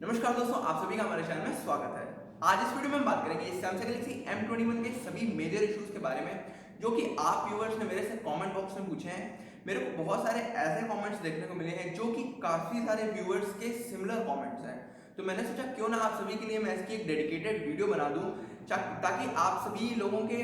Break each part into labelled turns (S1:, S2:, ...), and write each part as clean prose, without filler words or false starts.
S1: नमस्कार दोस्तों, आप सभी का हमारे चैनल में स्वागत है। आज इस वीडियो में हम बात करेंगे सैमसंग गैलेक्सी M21 के सभी मेजर इश्यूज के बारे में, जो कि आप व्यूअर्स ने मेरे से कमेंट बॉक्स में पूछे हैं। मेरे को बहुत सारे ऐसे कमेंट्स देखने को मिले हैं जो कि काफी सारे व्यूअर्स के सिमिलर कमेंट्स हैं। तो मैंने सोचा क्यों ना आप सभी के लिए मैं इसकी एक डेडिकेटेड वीडियो बना दूं, ताकि आप सभी लोगों के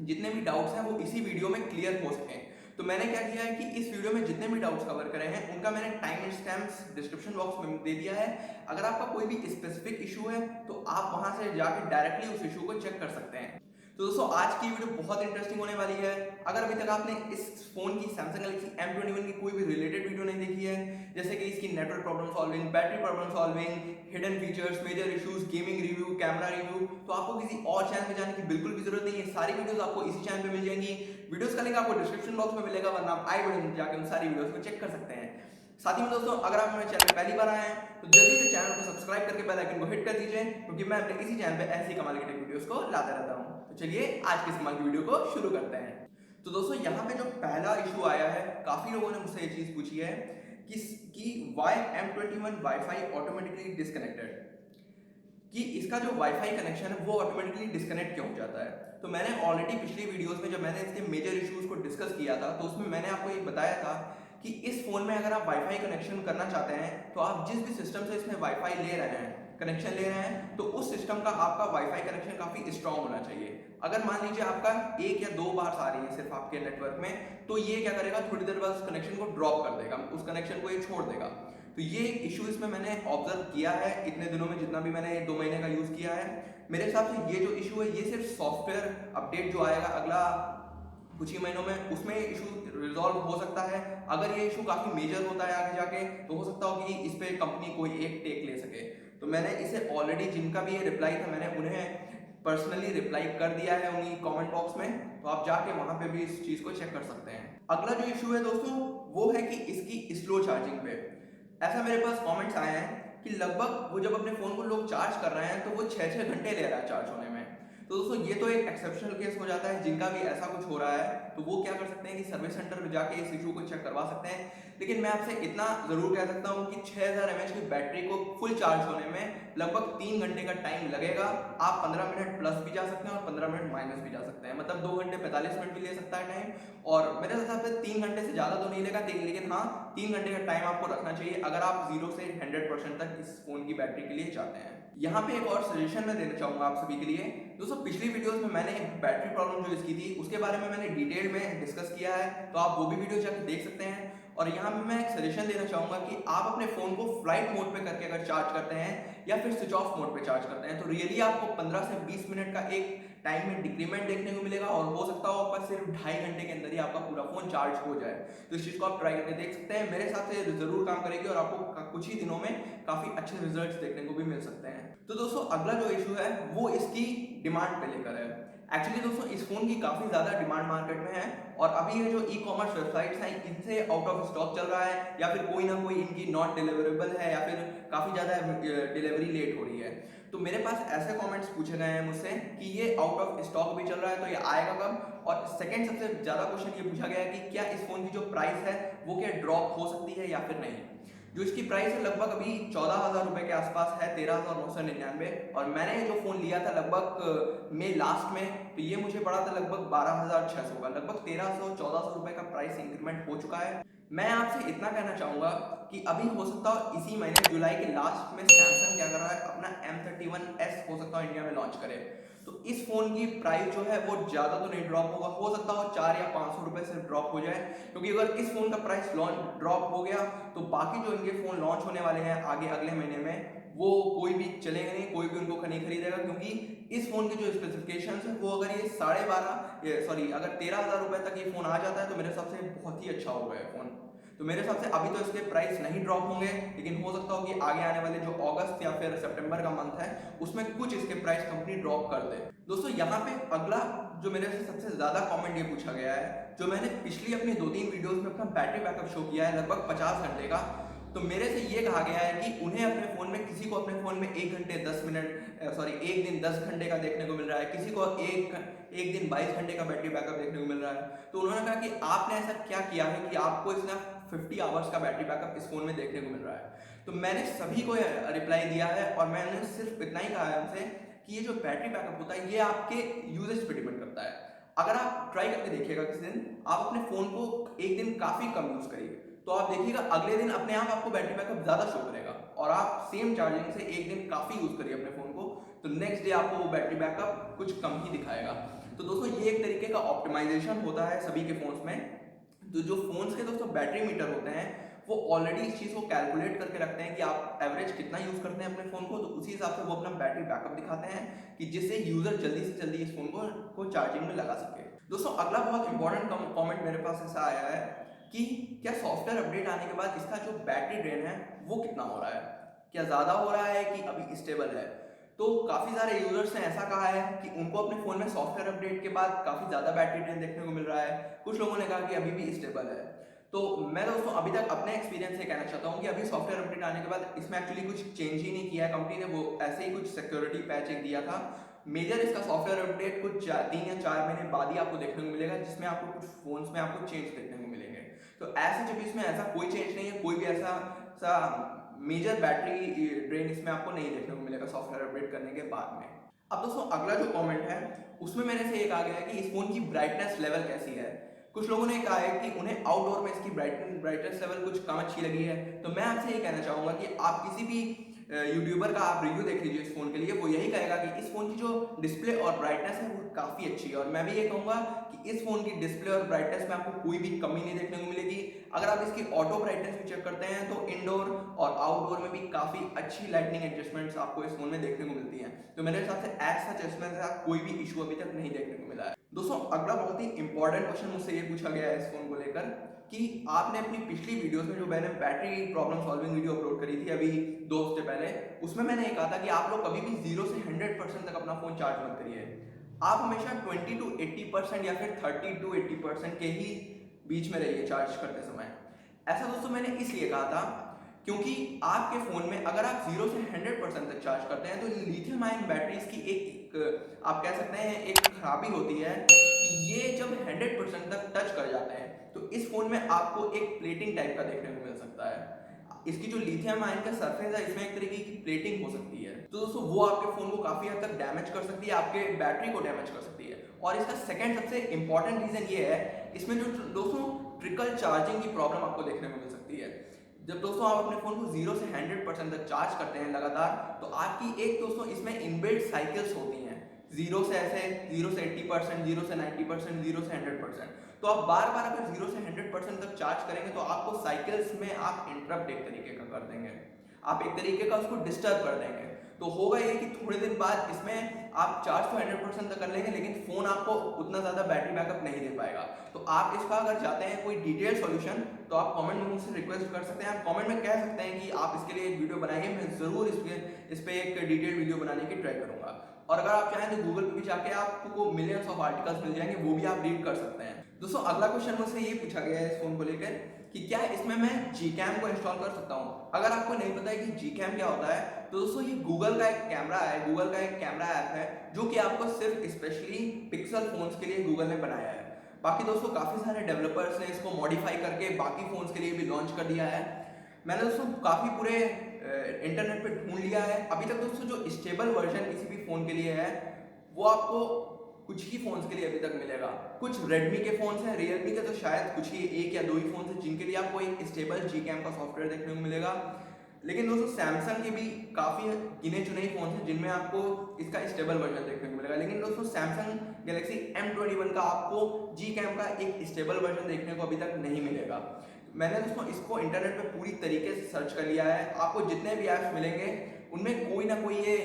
S1: जितने भी डाउट्स हैं वो इसी वीडियो में क्लियर हो सकें। तो मैंने क्या किया है कि इस वीडियो में जितने भी डाउट्स कवर करे हैं उनका मैंने टाइम स्टैम्प्स डिस्क्रिप्शन बॉक्स में दे दिया है। अगर आपका कोई भी स्पेसिफिक इशू है तो आप वहां से जाकर डायरेक्टली उस इशू को चेक कर सकते हैं। तो दोस्तों, आज की वीडियो बहुत इंटरेस्टिंग होने वाली है। अगर अभी तक आपने इस फोन की सैमसंग गैलेक्सी M21 की कोई भी रिलेटेड वीडियो नहीं देखी है, जैसे कि इसकी network problem solving, battery problem solving, hidden features, major issues, gaming review, camera review, तो आपको किसी और चैनल में जाने की बिल्कुल भी जरूरत नहीं है। सारी वीडियोस आपको इसी चैनल पे मिल जाएंगी। वीडियोस का लिंक आपको डिस्क्रिप्शन बॉक्स में मिलेगा, वरना आप आई बटन में जाकर उन सारी वीडियोस को चेक कर सकते हैं। साथ ही में दोस्तों, अगर आप हमारे चैनल पे पहली बार आए हैं तो जल्दी से चैनल को सब्सक्राइब करके बेल आइकन को हिट कर दीजिए, क्योंकि मैं अपने इसी चैनल पे ऐसी कमाल की टेक वीडियोस को लाता रहता हूं। तो चलिए आज की इस कमाल की वीडियो को शुरू करते हैं। तो दोस्तों, यहाँ पे जो पहला इशू आया है, काफी लोगों ने मुझसे ये चीज पूछी है कि Y M21 wifi automatically disconnected, कि इसका जो वाईफाई कनेक्शन है वो ऑटोमेटिकली डिस्कनेक्ट क्यों हो जाता है। तो मैंने ऑलरेडी पिछली वीडियोस में जब मैंने इसके मेजर इश्यूज को डिस्कस किया था तो उसमें मैंने आपको ये बताया था कि इस फोन में अगर आप वाईफाई कनेक्शन करना चाहते हैं तो आप जिस भी सिस्टम से इसमें वाईफाई ले रहे हैं, कनेक्शन ले रहे हैं, तो उस सिस्टम का आपका वाईफाई कनेक्शन काफी स्ट्रांग होना चाहिए। अगर मान लीजिए आपका एक या दो बार आ रही है सिर्फ आपके नेटवर्क में, तो ये क्या करेगा, थोड़ी देर बाद उस कनेक्शन को ड्रॉप कर देगा, उस कनेक्शन को ये छोड़ देगा। तो ये एक इशू इसमें मैंने ऑब्जर्व किया है इतने दिनों में, जितना भी मैंने 2 महीने का यूज किया है। मेरे हिसाब से ये जो इशू है ये सिर्फ सॉफ्टवेयर अपडेट जो आएगा अगला कुछ ही महीनों में, उसमें इशू रिजॉल्व हो सकता है। अगर ये इशू काफी मेजर होता है आगे जाके, तो हो सकता हो कि इस पे कंपनी कोई एक टेक ले सके। तो मैंने इसे ऑलरेडी, जिनका भी ये रिप्लाई था, मैंने उन्हें पर्सनली रिप्लाई कर दिया है उन्हीं कमेंट बॉक्स में, तो आप जाके वहां पे भी इस चीज को चेक कर सकते हैं। अगला जो इशू है दोस्तों वो है कि इसकी स्लो चार्जिंग पे ऐसा मेरे पास कमेंट्स आए हैं कि लगभग वो जब अपने फोन को लोग चार्ज कर रहे हैं तो वो 6-6 घंटे ले रहा है चार्ज होने में। तो दोस्तों, ये तो एक एक्सेप्शनल केस हो जाता है। जिनका भी ऐसा कुछ हो रहा है तो वो क्या कर सकते हैं कि सर्विस सेंटर पे जाके इस इशू को चेक करवा सकते हैं। लेकिन मैं आपसे इतना जरूर कह सकता हूँ कि 6000 mAh की बैटरी को फुल चार्ज होने में लगभग 3 घंटे का टाइम लगेगा। आप 15 मिनट प्लस भी जा सकते हैं और 15 मिनट माइनस भी जा सकते हैं, मतलब 2 घंटे 45 मिनट भी ले सकता है टाइम। और मेरे हिसाब से 3 घंटे से ज्यादा तो नहीं लेगा, लेकिन हाँ 3 घंटे का टाइम आपको रखना चाहिए अगर आप 0 से 100% तक इस फोन की बैटरी के लिए चाहते हैं। यहाँ पे एक और सजेशन मैं देना चाहूंगा आप सभी के लिए। दोस्तों, पिछली वीडियोस में मैंने बैटरी प्रॉब्लम जो इसकी थी उसके बारे में मैंने डिटेल में डिस्कस किया है, तो आप वो भी वीडियो जाके देख सकते हैं। और यहाँ पे मैं एक सजेशन देना चाहूंगा कि आप अपने फोन को फ्लाइट मोड पे करके अगर चार्ज करते हैं या फिर स्विच ऑफ मोड पे चार्ज करते हैं, तो रियली आपको 15 से 20 मिनट का एक टाइम में डिक्रीमेंट देखने को मिलेगा, और हो सकता हो आपका सिर्फ 2.5 घंटे के अंदर ही आपका पूरा फोन चार्ज हो जाए। तो इस चीज को आप ट्राई करके देख सकते हैं, मेरे हिसाब से जरूर काम करेगी और आपको कुछ ही दिनों में काफी अच्छे रिजल्ट्स देखने को भी मिल सकते हैं। तो दोस्तों, अगला जो इशू है वो इसकी डिमांड पे लेकर है। एक्चुअली दोस्तों, इस फोन की काफी ज्यादा डिमांड मार्केट में है, और अभी ये जो ई कॉमर्स वेबसाइट्स हैं इनसे आउट ऑफ स्टॉक चल रहा है, या फिर कोई ना कोई इनकी नॉट डिलीवरेबल है, या फिर काफी ज्यादा डिलीवरी लेट हो रही है। तो मेरे पास ऐसे कमेंट्स पूछे गए हैं मुझसे कि ये आउट ऑफ स्टॉक भी चल रहा है तो ये आएगा कब। और सेकंड सबसे ज्यादा क्वेश्चन ये पूछा गया है कि क्या इस फोन की जो प्राइस है वो क्या ड्रॉप हो सकती है या फिर नहीं। जो इसकी प्राइस है लगभग अभी 14,000 रुपए के आसपास है, 13,999। और मैंने जो फोन लिया था लगभग मई लास्ट में, तो ये मुझे पड़ा था लगभग 12,600 का, लगभग 1300-1400 रुपए का प्राइस इंक्रीमेंट हो चुका है। मैं आपसे इतना कहना चाहूंगा कि अभी हो सकता हो इसी महीने जुलाई के लास्ट में सैमसंग क्या कर रहा है, अपना M31s हो सकता है इंडिया में लॉन्च करे। तो इस फोन की प्राइस जो है वो ज्यादा तो नहीं ड्रॉप होगा, हो सकता हो 4 या 500 रुपए से ड्रॉप हो जाए, क्योंकि अगर इस फोन का प्राइस ड्रॉप हो गया तो बाकी जो इनके फोन लॉन्च होने वाले हैं आगे अगले महीने में, वो कोई भी चलेगा नहीं, कोई भी उनको नहीं खरीदेगा। क्योंकि इस फोन के जो स्पेसिफिकेशंस है वो अगर ये 12.5 अगर 13,000 रुपए तक ये फोन आ जाता है तो मेरे हिसाब से बहुत ही अच्छा होगा ये फोन। तो मेरे हिसाब से अभी तो इसके प्राइस नहीं ड्रॉप होंगे, लेकिन हो सकता हो कि आगे आने वाले जो अगस्त या फिर सितंबर का मंथ है उसमें कुछ इसके प्राइस कंपनी ड्रॉप कर दे। दोस्तों, यहाँ पे अगला जो मेरे से सबसे ज्यादा कमेंट ये पूछा गया है, जो मैंने पिछली अपनी 2-3 वीडियोस में अपना बैटरी बैकअप शो किया है लगभग 50 घंटे का, तो मेरे से ये कहा गया है कि उन्हें अपने फोन में, किसी को अपने फोन में 1 घंटे 10 मिनट एक दिन 10 घंटे का देखने को मिल रहा है, किसी को एक दिन 22 घंटे का बैटरी बैकअप देखने को मिल रहा है। तो उन्होंने कहा कि आपने ऐसा क्या किया है कि आपको इसने 50 आवर्स का बैटरी बैकअप इस फ़ोन में देखने को मिल रहा है। तो मैंने सभी को रिप्लाई दिया है और मैंने सिर्फ इतना ही कहा है उनसे कि ये जो बैटरी बैकअप होता है ये आपके यूजेज पे डिपेंड करता है। अगर आप ट्राई करके देखिएगा किसी दिन, आप अपने फ़ोन को एक दिन काफ़ी कम यूज़ करिए, तो आप देखिएगा अगले दिन अपने आप आपको बैटरी बैकअप ज़्यादा शो करेगा। और आप सेम चार्जिंग से एक दिन काफ़ी यूज़ करिए अपने फ़ोन को, तो नेक्स्ट डे आपको वो बैटरी बैकअप कुछ कम ही दिखाएगा। तो दोस्तों ये एक तरीके का ऑप्टिमाइजेशन होता है सभी के फ़ोन्स में। तो जो फ़ोन्स के दोस्तों बैटरी मीटर होते हैं वो ऑलरेडी इस चीज़ को कैलकुलेट करके रखते हैं कि आप एवरेज कितना यूज़ करते हैं अपने फ़ोन को, तो उसी हिसाब से वो अपना बैटरी बैकअप दिखाते हैं कि जिससे यूज़र जल्दी से जल्दी इस फ़ोन को चार्जिंग में लगा सके। दोस्तों अगला बहुत इंपॉर्टेंट कमेंट मेरे पास ऐसा आया है कि क्या सॉफ्टवेयर अपडेट आने के बाद इसका जो बैटरी ड्रेन है वो कितना हो रहा है, क्या ज़्यादा हो रहा है कि अभी स्टेबल है। तो काफ़ी सारे यूजर्स ने ऐसा कहा है कि उनको अपने फ़ोन में सॉफ्टवेयर अपडेट के बाद काफ़ी ज़्यादा बैटरी ड्रेन देखने को मिल रहा है। कुछ लोगों ने कहा कि अभी भी स्टेबल है। तो मैं दोस्तों अभी तक अपने एक्सपीरियंस से कहना चाहता हूँ कि अभी सॉफ्टवेयर अपडेट आने के बाद इसमें एक्चुअली कुछ चेंज ही नहीं किया है कंपनी ने, वो ऐसे ही कुछ सिक्योरिटी पैच एक दिया था। मेजर इसका सॉफ्टवेयर अपडेट कुछ 3 या 4 महीने बाद ही आपको देखने को मिलेगा, जिसमें आपको कुछ फोन्स में आपको चेंज देखने को मिलेंगे। तो ऐसे जब इसमें ऐसा कोई चेंज नहीं है, कोई भी ऐसा मेजर बैटरी ड्रेन इसमें आपको नहीं देखने को मिलेगा सॉफ्टवेयर अपडेट करने के बाद में। अब दोस्तों अगला जो कमेंट है उसमें मेरे से एक आ गया है कि इस फोन की ब्राइटनेस लेवल कैसी है। कुछ लोगों ने कहा है कि उन्हें आउटडोर में इसकी ब्राइटनेस लेवल कुछ कम अच्छी लगी है। तो मैं आपसे ये कहना चाहूँगा कि आप किसी भी यूट्यूबर का आप रिव्यू देख लीजिए इस फ़ोन के लिए, वो यही कहेगा कि इस फ़ोन की जो डिस्प्ले और ब्राइटनेस है वो काफ़ी अच्छी है। और मैं भी ये कहूँगा कि इस फ़ोन की डिस्प्ले और ब्राइटनेस में आपको कोई भी कमी नहीं देखने को मिलेगी। अगर आप इसकी ऑटो ब्राइटनेस भी चेक करते हैं तो इंडोर और आउटडोर में भी काफ़ी अच्छी लाइटनिंग एडजस्टमेंट्स आपको इस फ़ोन में देखने को मिलती हैं। तो मेरे हिसाब से एज सच इसमें कोई भी इशू अभी तक नहीं देखने को मिला है। दोस्तों अगला बहुत ही इंपॉर्टेंट क्वेश्चन मुझसे ये पूछा गया है इस फोन को लेकर कि आपने अपनी पिछली वीडियोस में जो मैंने battery problem solving video upload करी थी अभी 2 हफ्ते पहले, उसमें मैंने ये कहा था कि आप लोग कभी भी 0 से 100% तक अपना फोन चार्ज मत करिए। आप हमेशा 20 to 80% या फिर 30 to 80% के ही बीच में रहिए चार्ज करते समय। ऐसा दोस्तों मैंने इसलिए कहा था क्योंकि आपके फ़ोन में अगर आप 0 से 100% तक चार्ज करते हैं तो लिथियम आयन बैटरीज की एक आप कह सकते हैं एक खराबी होती है कि ये जब 100% तक टच कर जाते हैं तो इस फ़ोन में आपको एक प्लेटिंग टाइप का देखने को मिल सकता है। इसकी जो लिथियम आयन का सरफेस है इसमें एक तरीके की प्लेटिंग हो सकती है, तो दोस्तों वो आपके फ़ोन को काफ़ी हद तक डैमेज कर सकती है, आपके बैटरी को डैमेज कर सकती है। और इसका सेकेंड सबसे इंपॉर्टेंट रीज़न ये है इसमें जो दोस्तों ट्रिकल चार्जिंग की प्रॉब्लम आपको देखने को मिल सकती है। जब दोस्तों आप अपने फ़ोन को 0 से 100% तक चार्ज करते हैं लगातार, तो आपकी एक दोस्तों इसमें इनबिल्ट साइकिल्स होती हैं 0 से 80%, 0 से 90%, 0 से 100%। तो आप बार बार अगर 0 से 100% तक चार्ज करेंगे तो आपको साइकिल्स में आप इंटरप्ट एक तरीके का कर देंगे, आप एक तरीके का उसको डिस्टर्ब कर देंगे। तो होगा ये कि थोड़े दिन बाद इसमें आप चार्ज तो 100% तक कर लेंगे लेकिन फ़ोन आपको उतना ज़्यादा बैटरी बैकअप नहीं दे पाएगा। तो आप इसका अगर चाहते हैं कोई डिटेल सॉल्यूशन तो आप कमेंट में मुझसे रिक्वेस्ट कर सकते हैं, आप कमेंट में कह सकते हैं कि आप इसके लिए एक वीडियो बनाइए, मैं ज़रूर इस पर एक डिटेल वीडियो बनाने की ट्राई करूँगा। और अगर आप चाहें तो गूगल पे भी जाके आपको मिलियंस ऑफ आर्टिकल्स मिल जाएंगे, वो भी आप रीड कर सकते हैं। दोस्तों अगला क्वेश्चन मुझसे ये पूछा गया है इस फोन को लेकर कि क्या इसमें मैं Gcam को इंस्टॉल कर सकता हूँ। अगर आपको नहीं पता है कि Gcam क्या होता है तो दोस्तों ये गूगल का एक कैमरा है, गूगल का एक कैमरा ऐप है जो कि आपको सिर्फ स्पेशली पिक्सल फोन्स के लिए गूगल ने बनाया है। बाकी दोस्तों काफ़ी सारे डेवलपर्स ने इसको मॉडिफाई करके बाकी फोन्स के लिए भी लॉन्च कर दिया है। मैंने दोस्तों काफ़ी पूरे इंटरनेट पे ढूंढ लिया है, अभी तक दोस्तों जो स्टेबल वर्जन किसी भी फ़ोन के लिए है वो आपको कुछ ही फोन्स के लिए अभी तक मिलेगा। कुछ रेडमी के फोन्स हैं, रियलमी के तो शायद कुछ ही 1 या 2 ही फोन्स हैं जिनके लिए आपको एक स्टेबल Gcam का सॉफ्टवेयर देखने को मिलेगा। लेकिन दोस्तों सैमसंग के भी काफ़ी गिने चुने ही फोन्स हैं जिनमें आपको इसका स्टेबल वर्जन देखने को मिलेगा। लेकिन दोस्तों सैमसंग गैलेक्सी M21 का आपको Gcam का एक स्टेबल वर्जन देखने को अभी तक नहीं मिलेगा। मैंने दोस्तों इसको इंटरनेट पे पूरी तरीके से सर्च कर लिया है, आपको जितने भी ऐप्स मिलेंगे उनमें कोई ना कोई ये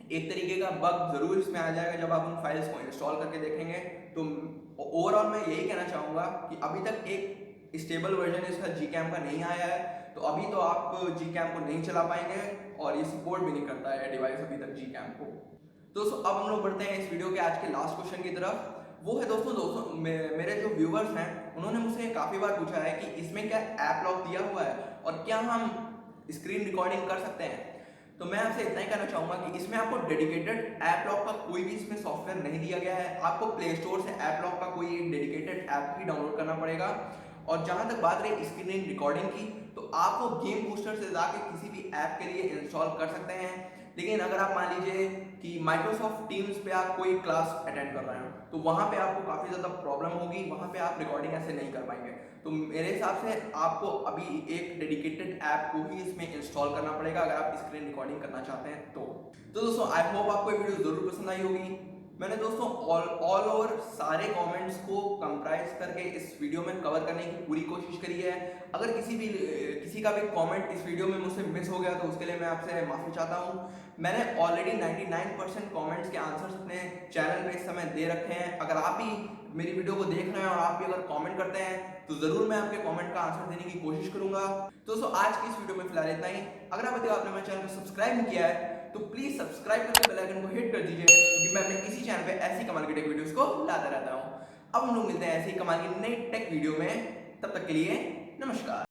S1: एक तरीके का बग जरूर इसमें आ जाएगा जब आप उन फाइल्स को इंस्टॉल करके देखेंगे। तो ओवरऑल मैं यही कहना चाहूँगा कि अभी तक एक स्टेबल वर्जन इसका Gcam का नहीं आया है, तो अभी तो आप Gcam को नहीं चला पाएंगे और ये सपोर्ट भी नहीं करता है डिवाइस अभी तक Gcam को। दोस्तों अब हम लोग बढ़ते हैं इस वीडियो के आज के लास्ट क्वेश्चन की तरफ। वो है दोस्तों मेरे जो व्यूवर्स हैं उन्होंने मुझसे काफ़ी बार पूछा है कि इसमें क्या ऐप लॉक दिया हुआ है और क्या हम स्क्रीन रिकॉर्डिंग कर सकते हैं। तो मैं आपसे इतना ही कहना चाहूँगा कि इसमें आपको डेडिकेटेड ऐप लॉक का कोई भी इसमें सॉफ्टवेयर नहीं दिया गया है, आपको प्ले स्टोर से ऐप लॉक का कोई डेडिकेटेड ऐप ही डाउनलोड करना पड़ेगा। और जहां तक बात रही स्क्रीन रिकॉर्डिंग की, तो आप वो गेम बूस्टर से जाके किसी भी ऐप के लिए इंस्टॉल कर सकते हैं। लेकिन अगर आप मान लीजिए कि माइक्रोसॉफ्ट टीम्स पे आप कोई क्लास अटेंड कर रहे हो, तो वहां पे आपको काफी ज्यादा प्रॉब्लम होगी, वहां पे आप रिकॉर्डिंग ऐसे नहीं कर पाएंगे। तो मेरे हिसाब से आपको अभी एक डेडिकेटेड ऐप को ही इसमें इंस्टॉल करना पड़ेगा अगर आप स्क्रीन रिकॉर्डिंग करना चाहते हैं तो दोस्तों आई होप आपको ये वीडियो जरूर पसंद आई होगी। मैंने दोस्तों ऑल ओवर सारे कमेंट्स को कंप्राइज करके इस वीडियो में कवर करने की पूरी कोशिश करी है। अगर किसी का भी कमेंट इस वीडियो में मुझसे मिस हो गया तो उसके लिए मैं आपसे माफी चाहता हूँ। मैंने ऑलरेडी 99% कमेंट्स के आंसर्स अपने चैनल पे इस समय दे रखे हैं। अगर आप भी मेरी वीडियो को देख रहे हैं और आप भी अगर कमेंट करते हैं तो जरूर मैं आपके कमेंट का आंसर देने की कोशिश करूंगा। तो दोस्तों आज की इस वीडियो में फिलहाल इतना ही। अगर अभी तक आपने मेरे चैनल को सब्सक्राइब नहीं किया है तो प्लीज सब्सक्राइब करके बेल आइकन को हिट कर दीजिए, क्योंकि मैं अपने इसी चैनल पे ऐसी कमाल की टेक वीडियोस को लाता रहता हूं। अब हम लोग मिलते हैं ऐसी कमाल की नई टेक वीडियो में, तब तक के लिए नमस्कार।